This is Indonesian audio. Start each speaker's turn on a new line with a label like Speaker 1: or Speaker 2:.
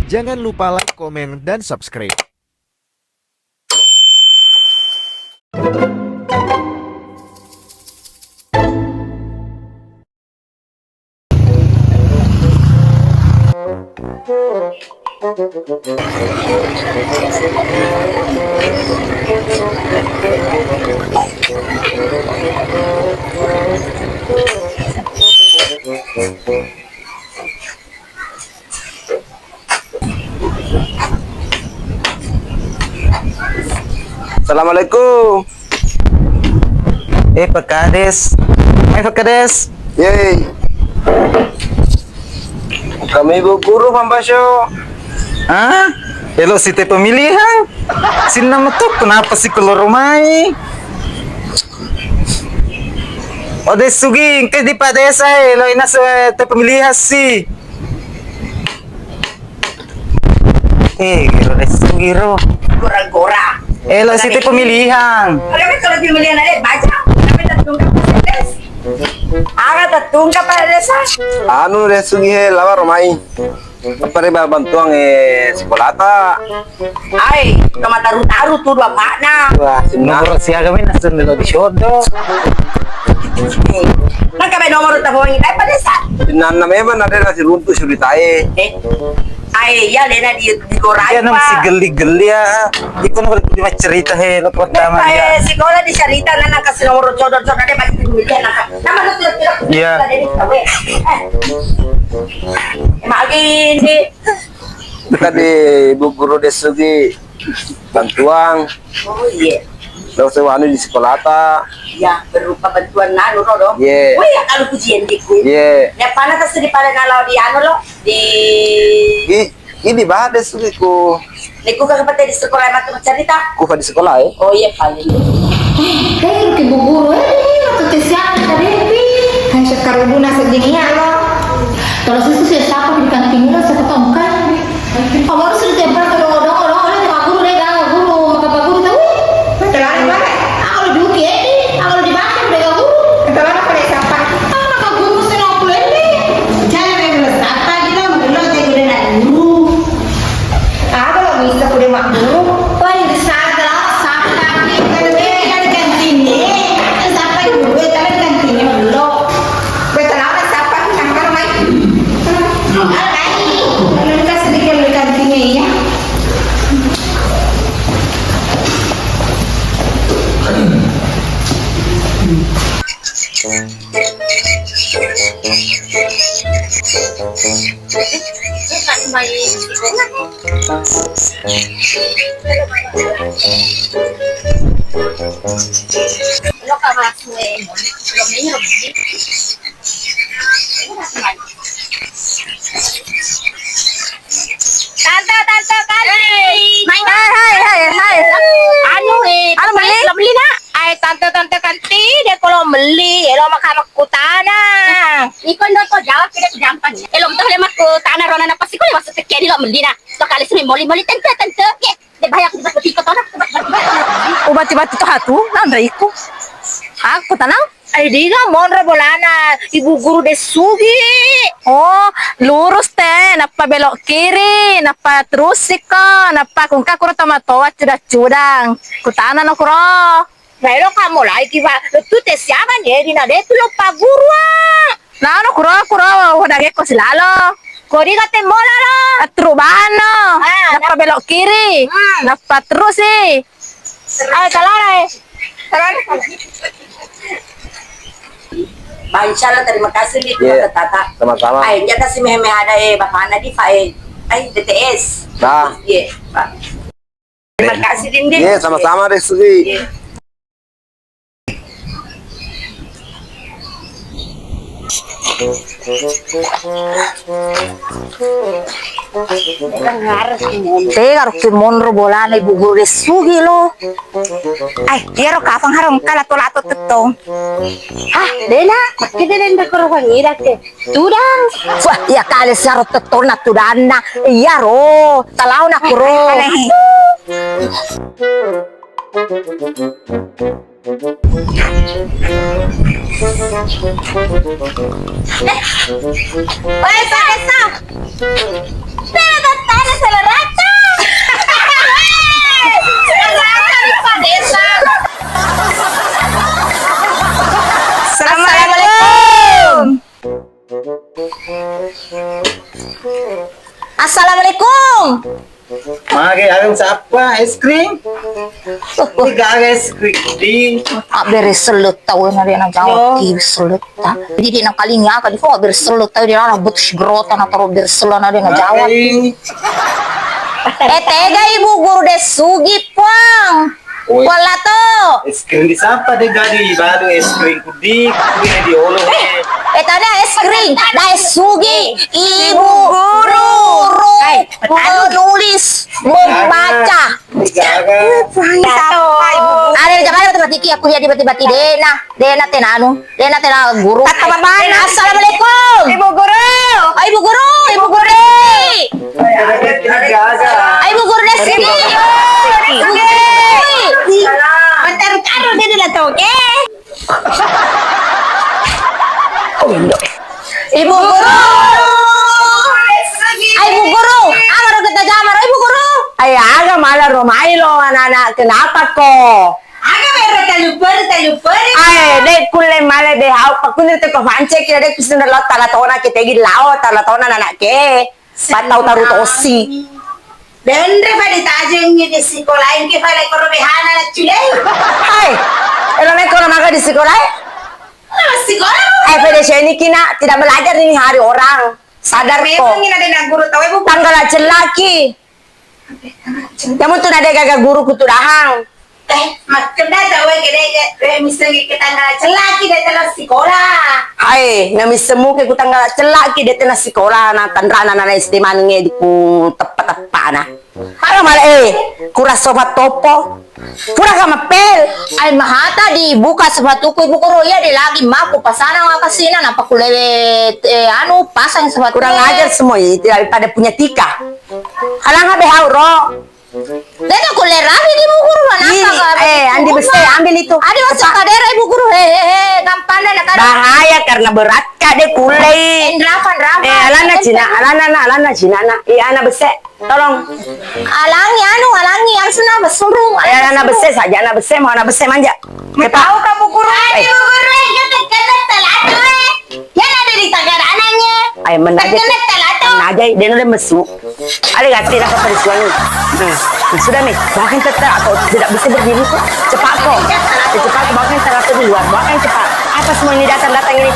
Speaker 1: Jangan lupa like, komen, dan subscribe.
Speaker 2: Assalamualaikum.
Speaker 3: Pak Kades. Pak Kades.
Speaker 2: Yeay. Kami ibu guru Pampasyo.
Speaker 3: Ah, elo si te pemilihan. Sin nama tuh kenapa sih keluar rumah? Ode sugi ke di padesa elo ina te pemilihan sih. Giro de sugiro.
Speaker 4: Gora-gora.
Speaker 3: Elo si te pemilihan.
Speaker 4: Alam mo, kalau pemilihan ada baca. Tapi tatungka pa sa des. Aga tatungka pa desa.
Speaker 2: Anu deh sugi lawa romai. Apa nih bantuan sekolah ta?
Speaker 4: Ay, kamataru-taru tuh dua makna.
Speaker 2: Wah, simna.
Speaker 3: Nomor siaga min nasun nilo di shodo.
Speaker 4: Nang kabay nomor tabong itay pa desa.
Speaker 2: Sinan na memang ada nasi runtuh sulit tae.
Speaker 4: Ay, ya lena di goray
Speaker 3: Ya nam si
Speaker 4: pa.
Speaker 3: geli-geli ya. Iko na di cerita he lo pertama
Speaker 4: Ay,
Speaker 3: ya.
Speaker 4: siguro di sarita na nang kasi nomor chodor-chodor na balik pemilihan na. Nama na tira-tira.
Speaker 3: Iya.
Speaker 4: Magin di.
Speaker 2: Kita di ibu guru desugi bantuan.
Speaker 4: Oh iya.
Speaker 2: Lalu sewani di sekolah ta.
Speaker 4: Ya, berupa bantuan nano no.
Speaker 2: Iya.
Speaker 4: Oh ya, kalau pujian di ku.
Speaker 2: Ye.
Speaker 4: Ya pana tas di pala nalau di ano lo di
Speaker 2: Ini bah desugi ku
Speaker 4: ku kapatid di sekolah matu cerita.
Speaker 2: ku di sekolah
Speaker 4: Oh iya paling.
Speaker 5: Hei, ke buburu ini matutisian karepi. Hai sekaruduna sedingnya lo. Kalau susu siapa di kantin lo saya ketongkan. Kamu harus ditempel ke dong oleh sama guru deh guru maka pak guru tahu. Telari mana? Aku lu duki ini, aku lu dimakan deh guru. Telari pada siapa? Maka guru senang pulang nih. Jangan yang siapa gitu, mungkin jadi udah guru. Aku lo bisa udah mak guru. Oh yang disadar siapa kita di kantin nih. Siapa ibu gue tapi di kantin lo. Gue telari siapa yang kalau main. Kita sedikit di kantinnya ya.
Speaker 4: Lo kabasue. Lo menyuruh. Tante, hai. Anu beli na? Ay, tante kanti, dia kalau beli, elo makamakutana. Ikon do to jawab kita jampan. Elo to le makutana rona na pasti ko le masuk ke di lo beli na. To kali sini moli tante. Ke, de bayak di pati ko to na.
Speaker 6: Ubati-bati to hatu, nanda iku. Aku tanang.
Speaker 4: Ay, di nga, monra bolana, ibu guru de sugi.
Speaker 6: Oh, lurus teh, napa belok kiri, napa terus ka, napa kung ka kuro tamatowa cudang-cudang. Kutana no kuro.
Speaker 4: Pero kamu lah, kiba, tu te siapa nih, Rina de tu lo paguru ah.
Speaker 6: Na no kuro, wadage ko silalo.
Speaker 4: Kori kate mola lo.
Speaker 6: At trubahan no.
Speaker 4: Ah,
Speaker 6: Napa belok kiri, napa terus eh.
Speaker 4: Ay, talara. Banshala, terima kasih nih
Speaker 2: Iya.
Speaker 4: tata.
Speaker 2: Sama-sama.
Speaker 4: Ay, jata si meme ada bakana di file. Ay, DTS.
Speaker 2: Nah.
Speaker 4: Iya, Pak. Terima kasih Dindi.
Speaker 2: Ye, sama-sama desugi.
Speaker 4: Iya.
Speaker 6: Tega ro monro bolana ibu guru de sugi lo. Ay, yero kapang haram kala tolato tetong.
Speaker 4: Ah, Dena, kita den dekor wangira ke. Tudang.
Speaker 6: Wah, ya kali saro tetong na tudana. Iya ro, talau na kuro.
Speaker 4: Oye, Vanessa. Pero Vanessa,
Speaker 3: Alam siapa? Es krim? Ini gak ada es krim. Di.
Speaker 5: Tak beres selut tahu na dia na jawab ti selut ta. Jadi dia na kalinya ka di ko beres selut tahu dia na but grota na taro beres selut na dia na jawab. Tega ibu guru de sugi pang.
Speaker 3: Oi.
Speaker 5: Wala to.
Speaker 3: Es krim di siapa deh gadi baru es krim kudi kudi di olo.
Speaker 5: Tanda es krim, da es sugi ibu guru. Nulis membaca. Ada di mana tiba-tiba aku ya tiba-tiba Dena tenanu, Dena tena guru. Assalamualaikum. Ibu guru. Ibu guru, ibu guru. Ibu guru di sini. Bentar karo dia dah tahu, oke? Ibu guru. Ibu guru, amaro kita jamar ibu guru.
Speaker 7: Ay, aga malah romai lo anak-anak kenapa kok?
Speaker 5: Aga merah talupar.
Speaker 7: Ay, dek kulle malah deh hau pakunir te ko fance kira dek pisun lo tala tona kita gi lao tala tona anak ke. Patau taru tosi.
Speaker 5: Dendre pada tajeng di sekolah ini pada korobehana na chule.
Speaker 7: Ay, elo me kono maga di sekolah?
Speaker 5: Sekolah.
Speaker 7: Pada sini kina tidak belajar ini hari orang. Sadar kok.
Speaker 5: Memang ini ada guru tahu ibu.
Speaker 7: Tanggal celaki. Kamu tuh ada gagal guru kuturahang.
Speaker 5: Makin dah tahu kira misalnya kita nggak celaki dari telah sekolah.
Speaker 7: Hai, nami semu ke kutanggal celaki dete na sekolah na tanrana na SD maninge di ku tepat-tepat na. Ano malah kurang sobat topo. Pura ka mapel.
Speaker 5: Ay mahata dibuka sepatuku ibu guru ya di lagi maku pasana nggak kasina napa kulewet anu pasang sepatu.
Speaker 7: Kurang ajar semua itu daripada punya tika. Halang habe hauro.
Speaker 5: Dan aku lerapi di ibu guru mana
Speaker 7: Andi besi ambil itu.
Speaker 5: Ada masuk kadera ibu guru gampang dan
Speaker 7: Bahaya karena berat kade kulei.
Speaker 5: Rapan.
Speaker 7: Alana Cina na. Iya anak besi. Tolong.
Speaker 5: Alangi yang senang bersurung.
Speaker 7: Anak besi saja, anak besi mau anak besi manja.
Speaker 5: Tahu kamu guru? Ibu guru kata telatu. Yang ada di tangan anaknya.
Speaker 7: Ay menaja.
Speaker 5: Telatu.
Speaker 7: Menaja dia udah mesu. Ada gak tidak ke perisuan ini? Sudah nih, bahkan tetap atau tidak bisa berdiri kok. Cepat kok. Cepat bahkan terasa di luar, bahkan cepat. Apa semua ini datang ini?